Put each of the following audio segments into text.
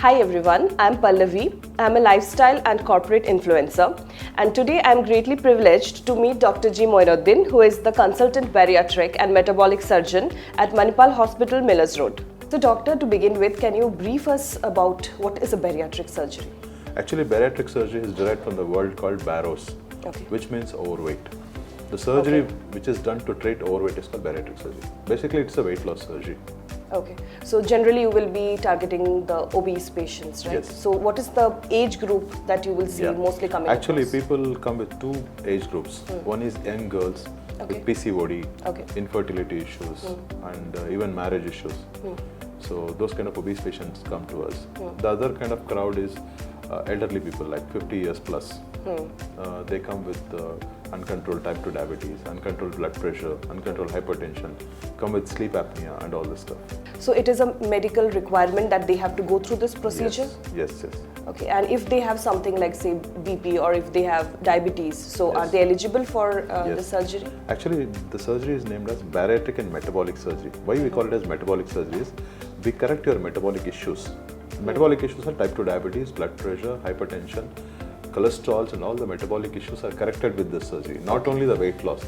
Hi everyone, I'm Pallavi. I'm a lifestyle and corporate influencer, and today I'm greatly privileged to meet Dr. G. Moinoddin, who is the consultant bariatric and metabolic surgeon at Manipal Hospital, Millers Road. So doctor, to begin with, can you brief us about what is a bariatric surgery? Actually, bariatric surgery is derived from the word called baros, which means overweight. The surgery which is done to treat overweight is called bariatric surgery. Basically, it's a weight loss surgery. Okay. So generally you will be targeting the obese patients, right? Yes. So what is the age group that you will see mostly coming Actually, across? people come with two age groups. One is young girls with PCOD, infertility issues, and even marriage issues. So those kind of obese patients come to us. The other kind of crowd is elderly people like 50 years plus. They come with uncontrolled type 2 diabetes, uncontrolled blood pressure, uncontrolled hypertension, come with sleep apnea and all this stuff. So it is a medical requirement that they have to go through this procedure? Yes. Okay, and if they have something like say BP or if they have diabetes, so are they eligible for the surgery? Actually, the surgery is named as bariatric and metabolic surgery. Why we call it as metabolic surgery is we correct your metabolic issues. Metabolic issues are type 2 diabetes, blood pressure, hypertension, cholesterols, and all the metabolic issues are corrected with this surgery. Not only the weight loss.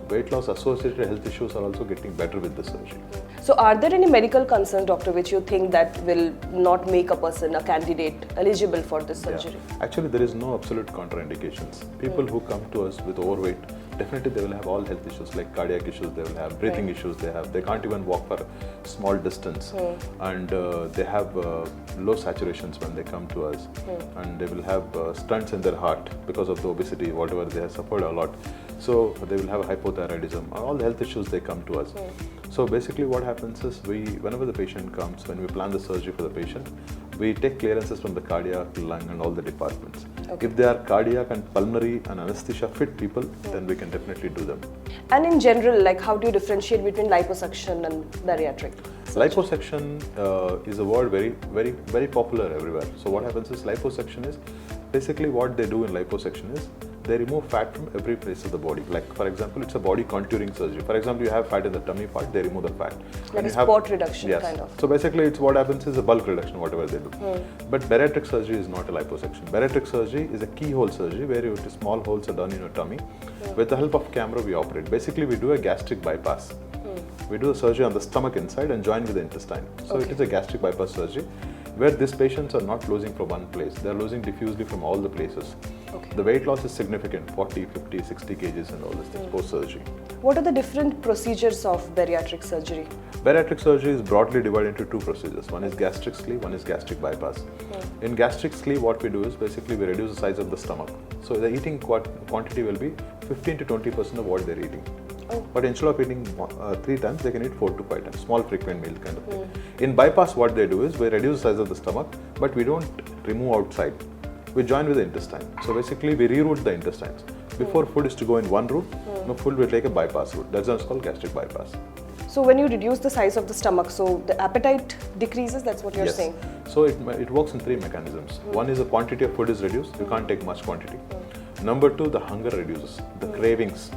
Weight loss associated health issues are also getting better with the surgery. So are there any medical concerns, doctor, which you think that will not make a person, a candidate, eligible for this surgery? Actually, there is no absolute contraindications. People who come to us with overweight, definitely they will have all health issues like cardiac issues, they will have breathing issues, they can't even walk for a small distance, and they have low saturations when they come to us, and they will have stunts in their heart because of the obesity, whatever they have suffered a lot. So they will have hypothyroidism, all the health issues they come to us. So basically what happens is whenever the patient comes, when we plan the surgery for the patient, we take clearances from the cardiac, lung and all the departments. If they are cardiac and pulmonary and anesthesia fit people, then we can definitely do them. And in general, like how do you differentiate between liposuction and bariatric surgery? Liposuction is a word very popular everywhere. So what happens is liposuction is basically what they do in liposuction is they remove fat from every place of the body. Like for example, it's a body contouring surgery. For example, you have fat in the tummy part, they remove the fat. Like a spot reduction kind of. So basically it's what happens is a bulk reduction, whatever they do. But bariatric surgery is not a liposuction. Bariatric surgery is a keyhole surgery where small holes are done in your tummy. With the help of camera we operate. Basically we do a gastric bypass. We do the surgery on the stomach inside and join with the intestine. So it is a gastric bypass surgery where these patients are not losing from one place. They are losing diffusely from all the places. The weight loss is significant, 40, 50, 60 kgs and all these things post-surgery. What are the different procedures of bariatric surgery? Bariatric surgery is broadly divided into two procedures. One is gastric sleeve, one is gastric bypass. In gastric sleeve, what we do is basically we reduce the size of the stomach. So the eating quantity will be 15 to 20% of what they're eating. But instead of eating 3 times, they can eat 4 to 5 times, small frequent meal kind of thing. In bypass, what they do is we reduce the size of the stomach, but we don't remove outside. We join with the intestine. So basically, we reroute the intestines. Before food is to go in one route, food will take a bypass route. That's what's called gastric bypass. So when you reduce the size of the stomach, so the appetite decreases, that's what you're saying? So it works in 3 mechanisms. One is the quantity of food is reduced, you can't take much quantity. Number 2, the hunger reduces, the cravings.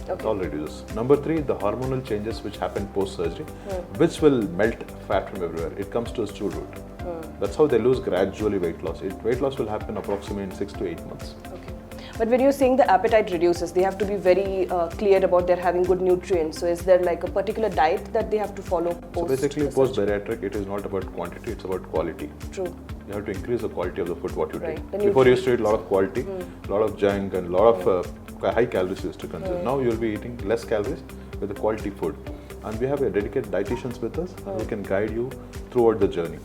It all reduces. Number 3, the hormonal changes which happen post-surgery, which will melt fat from everywhere. It comes to a stool route. That's how they lose gradually weight loss. Weight loss will happen approximately in 6 to 8 months. But when you're saying the appetite reduces, they have to be very clear about they're having good nutrients. So is there like a particular diet that they have to follow post? So basically post-bariatric, it is not about quantity, it's about quality. True. You have to increase the quality of the food what you take. Before you used to eat a lot of quality, a lot of junk and a lot of high calories you used to consume. Now you will be eating less calories with the quality food. And we have a dedicated dietitians with us who can guide you throughout the journey.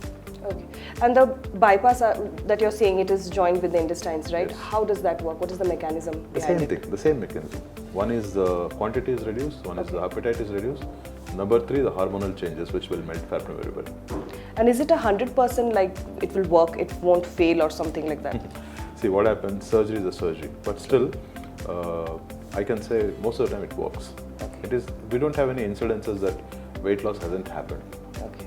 And the bypass that you're saying, it is joined with the intestines, right? How does that work? What is the mechanism behind it? The same mechanism. One is the quantity is reduced, one is the appetite is reduced. Number 3, the hormonal changes which will melt fat from everybody. And is it 100% like it will work, it won't fail or something like that? See what happens, surgery is a surgery, but still I can say most of the time it works. We don't have any incidences that weight loss hasn't happened.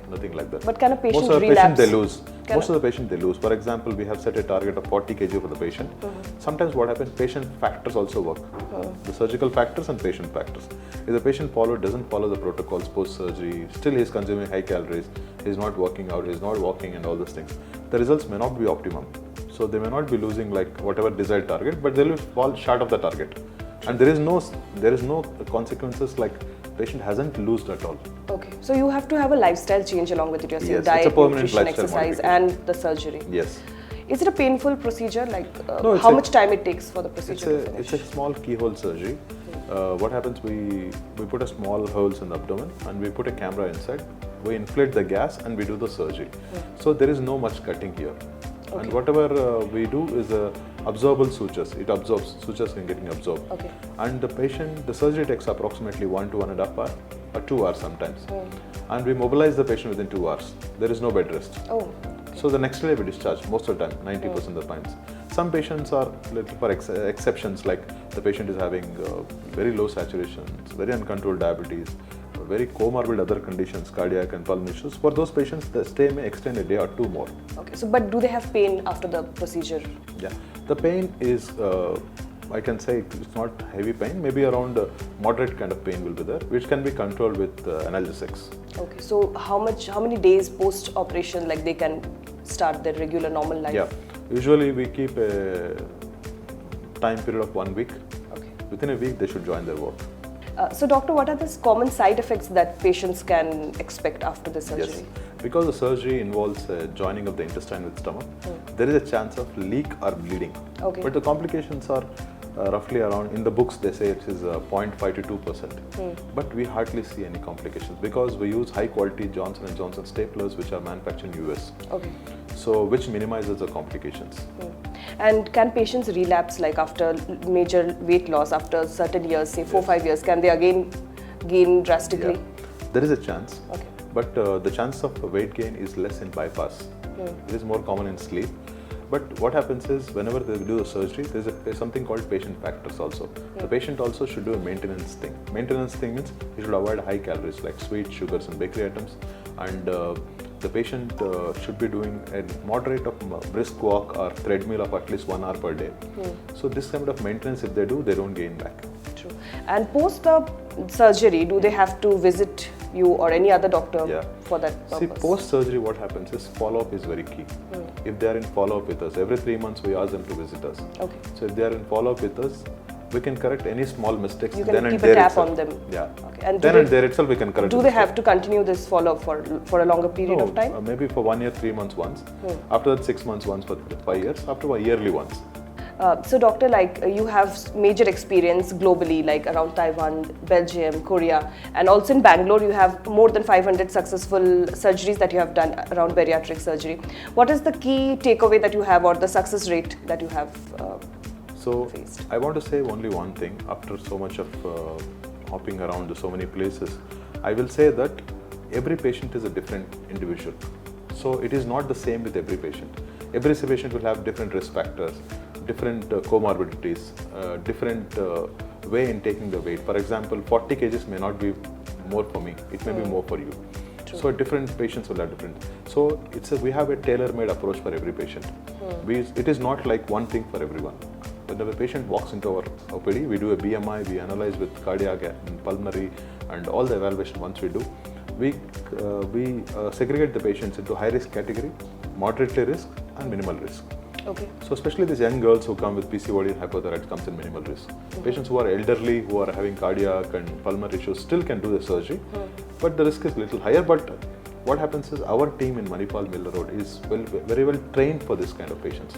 Nothing like that. But can a patient most of the relapse? patients they lose. Most of the patient they lose. For example, we have set a target of 40 kg for the patient. Sometimes what happens, patient factors also work. The surgical factors and patient factors. If the patient doesn't follow the protocols post-surgery, still he is consuming high calories, he is not working out, he is not walking and all those things, the results may not be optimum. So they may not be losing like whatever desired target, but they will fall short of the target. And there is no consequences like patient hasn't lost at all. Okay, so you have to have a lifestyle change along with it. You're saying Yes, diet, it's a permanent nutrition, lifestyle exercise, modification. and the surgery. Yes. Is it a painful procedure? Like No, how much time it takes for the procedure to finish? It's a small keyhole surgery. What happens, we put a small holes in the abdomen and we put a camera inside. We inflate the gas and we do the surgery. So there is no much cutting here. Okay. And whatever we do is absorbable sutures. It absorbs, sutures can getting absorbed. Okay. And the surgery takes approximately 1 to 1.5 hours or 2 hours sometimes. And we mobilize the patient within 2 hours. There is no bed rest. Oh. Okay. So the next day we discharge most of the time, 90% of the times. Some patients are little for exceptions, like the patient is having very low saturations, very uncontrolled diabetes, very comorbid other conditions, cardiac and pulmonary issues. For those patients, the stay may extend a day or 2 more. Okay, so but do they have pain after the procedure? Yeah, the pain is, I can say it's not heavy pain, maybe around moderate kind of pain will be there, which can be controlled with analgesics. Okay, so how many days post-operation like they can start their regular normal life? Yeah, usually we keep a time period of 1 week. Okay. Within a week, they should join their work. So doctor, what are the common side effects that patients can expect after the surgery? Yes, because the surgery involves joining of the intestine with stomach, there is a chance of leak or bleeding. Okay. But the complications are roughly around, in the books they say it is 0.5 to 2%. But we hardly see any complications because we use high quality Johnson & Johnson staplers which are manufactured in US. Okay. So which minimizes the complications. And can patients relapse like after major weight loss after certain years, say 4-5 years, can they again gain drastically? Yeah. There is a chance, okay. But the chance of weight gain is less in bypass. It is more common in sleep. But what happens is whenever they do the surgery, there is something called patient factors also. The patient also should do a maintenance thing. Maintenance thing means he should avoid high calories like sweet, sugars and bakery items, and the patient should be doing a moderate of brisk walk or treadmill of at least 1 hour per day. So this kind of maintenance, if they do, they don't gain back. True. And post the surgery, do they have to visit you or any other doctor for that purpose? See, post surgery, what happens is follow-up is very key. If they are in follow-up with us, every 3 months we ask them to visit us. Okay. So if they are in follow-up with us, we can correct any small mistakes. You can then keep and a there tap itself. on them. Yeah. Okay. And then and there itself we can correct. Do they have to continue this follow-up for a longer period of time? Maybe for 1 year, 3 months once. After that, 6 months once for 5 years. After a yearly once. So doctor, like you have major experience globally, like around Taiwan, Belgium, Korea, and also in Bangalore you have more than 500 successful surgeries that you have done around bariatric surgery. What is the key takeaway that you have or the success rate that you have faced? I want to say only one thing after so much of hopping around to so many places. I will say that every patient is a different individual. So it is not the same with every patient. Every patient will have different risk factors, different comorbidities, different way in taking the weight. For example, 40 kgs may not be more for me, it may be more for you. True. So different patients will have different. So we have a tailor-made approach for every patient. It is not like one thing for everyone. When the patient walks into our OPD, we do a BMI, we analyze with cardiac and pulmonary and all the evaluation once we do. We segregate the patients into high-risk category, moderately risk and minimal risk. Okay. So especially these young girls who come with PCOD and hypothyroid comes in minimal risk. Patients who are elderly, who are having cardiac and pulmonary issues still can do the surgery, but the risk is little higher. But what happens is our team in Manipal Miller Road is very well trained for this kind of patients.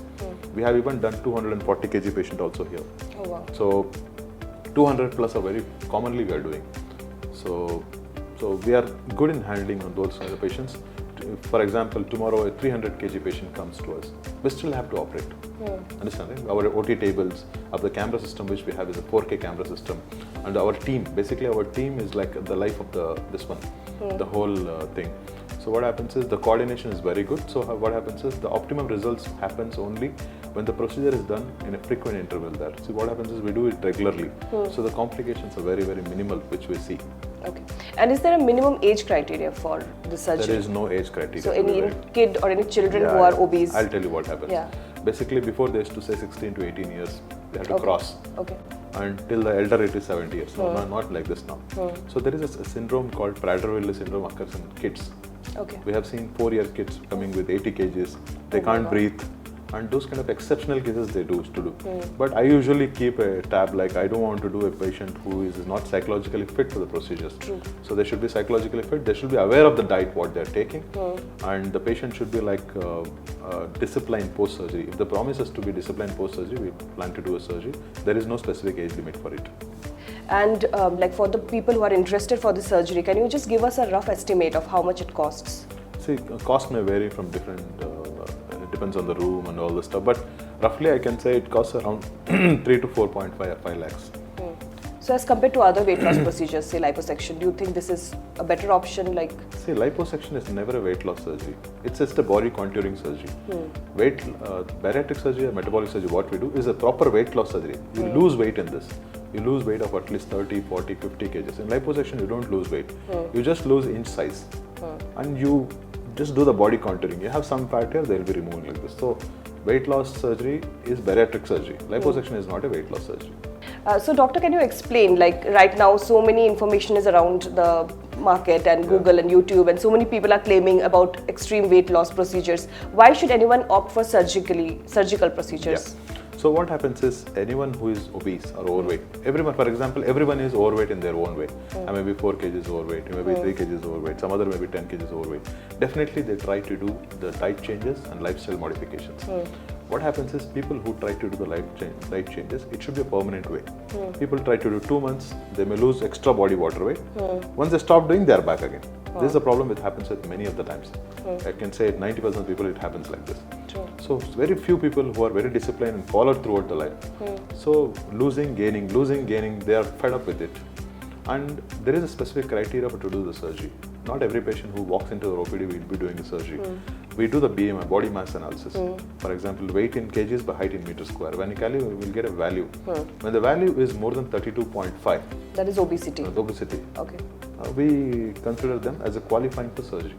We have even done 240 kg patient also here. Oh wow. So 200 plus are very commonly we are doing. So we are good in handling on those kind of patients. For example, tomorrow a 300 kg patient comes to us, we still have to operate. Understand, right? Our OT tables, of the camera system which we have is a 4K camera system, and our team, basically our team is like the life of this one, the whole thing. So what happens is the coordination is very good. So what happens is the optimum results happens only when the procedure is done in a frequent interval there. So what happens is we do it regularly. So the complications are very, very minimal which we see. Okay. And is there a minimum age criteria for the surgery? There is no age criteria. So any kid or any children who are obese? I'll tell you what happens. Yeah. Basically, before they used to say 16 to 18 years, they have to cross. Okay. Until the elder it is 70 years. No, not like this now. So there is a syndrome called Prader-Willi syndrome occurs in kids. Okay. We have seen 4-year kids coming with 80 kgs. They can't breathe. And those kind of exceptional cases they used to do. But I usually keep a tab, like I don't want to do a patient who is not psychologically fit for the procedures. True. So they should be psychologically fit, they should be aware of the diet, what they're taking, and the patient should be like disciplined post-surgery. If the promise is to be disciplined post-surgery, we plan to do a surgery. There is no specific age limit for it. And like for the people who are interested for the surgery, can you just give us a rough estimate of how much it costs? See, cost may vary from different, it depends on the room and all this stuff, but roughly I can say it costs around 3 to 4.5 lakhs. So as compared to other weight loss procedures, say liposuction, do you think this is a better option? Like, see, liposuction is never a weight loss surgery. It's just a body contouring surgery. Bariatric surgery or metabolic surgery, what we do is a proper weight loss surgery. You lose weight in this. You lose weight of at least 30, 40, 50 kgs. In liposuction, you don't lose weight. You just lose inch size. And you just do the body contouring. You have some fat here, they'll be removing like this. So, weight loss surgery is bariatric surgery. Liposuction is not a weight loss surgery. So doctor, can you explain, like right now so many information is around the market and Google and YouTube, and so many people are claiming about extreme weight loss procedures. Why should anyone opt for surgical procedures? Yeah. So what happens is, anyone who is obese or overweight, everyone, for example, everyone is overweight in their own way. I may be 4 kgs overweight, I may be 3 kgs overweight, some other may be 10 kgs overweight. Definitely they try to do the diet changes and lifestyle modifications. What happens is, people who try to do the diet changes, it should be a permanent way. People try to do 2 months, they may lose extra body water weight. Once they stop doing, they are back again. This is a problem which happens with many of the times. I can say 90% of people it happens like this. So very few people who are very disciplined and follow throughout the life. So losing, gaining, they are fed up with it. And there is a specific criteria to do the surgery. Not every patient who walks into the OPD will be doing the surgery. We do the BMI, body mass analysis. For example, weight in kgs by height in meters square. When you calculate, we will get a value. When the value is more than 32.5, that is obesity. Obesity. Okay. We consider them as a qualifying for surgery.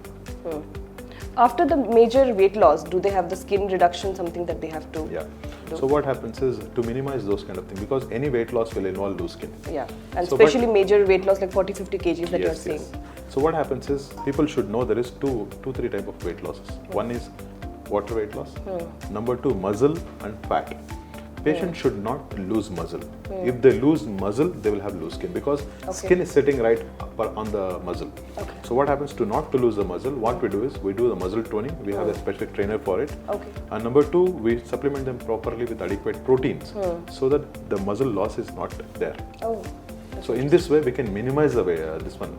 After the major weight loss, do they have the skin reduction, something that they have to do? So what happens is, to minimize those kind of things, because any weight loss will involve loose skin. Yeah, and so especially major weight loss like 40-50 kgs that you are saying. So what happens is, people should know there is two, three type of weight losses. One is water weight loss. Number 2, muscle and fat. Patients should not lose muscle. If they lose muscle, they will have loose skin, because skin is sitting right on the muscle. So what happens to not to lose the muscle, what we do is, we do the muscle toning. We have a specific trainer for it. And number 2, we supplement them properly with adequate proteins, so that the muscle loss is not there. So in this way, we can minimize the way,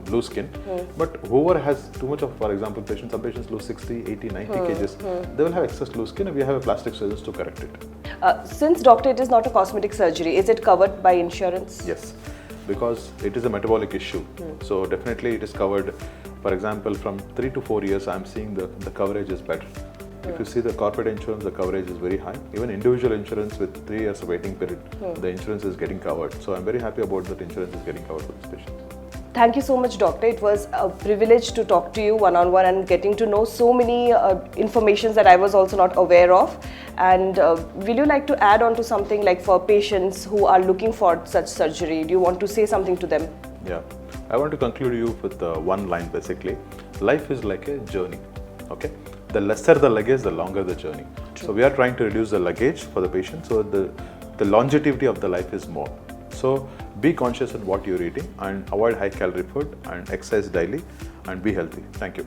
loose skin. But whoever has too much of, for example, some patients lose 60, 80, 90 kgs, they will have excess loose skin, and we have a plastic surgeon to correct it. Since doctor, it is not a cosmetic surgery, is it covered by insurance? Yes, because it is a metabolic issue. So definitely it is covered. For example, from 3 to 4 years, I am seeing the coverage is better. If you see the corporate insurance, the coverage is very high. Even individual insurance with 3 years of waiting period, the insurance is getting covered. So I'm very happy about that insurance is getting covered for this patient. Thank you so much, doctor. It was a privilege to talk to you one-on-one and getting to know so many information that I was also not aware of. And will you like to add on to something, like for patients who are looking for such surgery? Do you want to say something to them? Yeah, I want to conclude you with one line basically. Life is like a journey, okay? The lesser the luggage, the longer the journey. So we are trying to reduce the luggage for the patient, so the longevity of the life is more. So be conscious of what you're eating and avoid high calorie food and exercise daily and be healthy. Thank you.